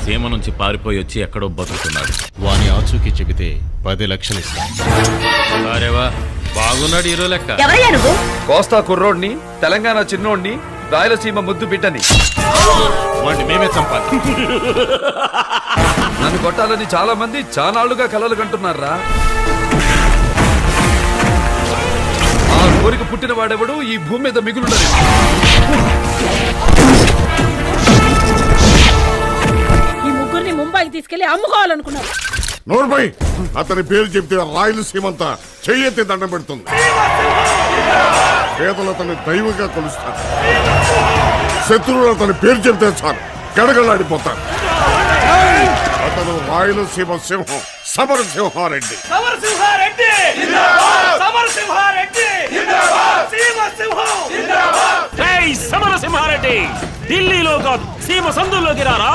సీమ నుంచి పారిపోయి వచ్చి ఎక్కడో బతుకుతున్నాడు. వాని ఆచూకీ చెబితే 10 లక్షలు ఇస్తాను. అరేవా బాగున్నాడు హీరో లెక్క. ఎవరయ్యా నువ్వు? కోస్తా కుర్రోడ్ని, తెలంగాణ చిన్నోడ్ని, రాయలసీమ ముద్దు బిడ్డని. వాడిని మేమే చంపాలి. నన్ను కొట్టాలని చాలా మంది చానాళ్లుగా కలలు కంటున్నారా. ఆ కోరిక పుట్టిన వాడెవడు ఈ భూమి మీద మిగులుండదు. ఈ ముగ్గురిని ముంబైకి తీసుకెళ్లి అమ్ముకోవాలనుకున్నారు. నోర్బై అతని పేరు చెప్తే రాయలసీమంతా చెయ్యెత్తి దండం పెడుతుంది. పేదలు అతని దైవంగా కొలుస్తారు. శత్రువులు అతని పేరు చెప్తే చాలు గడగలాడిపోతారు. అతను రాయలసీమ సింహం సమరసింహారెడ్డి. సమరసింహారెడ్డి ఢిల్లీలో కాదు సీమ సందుల్లోకి రారా.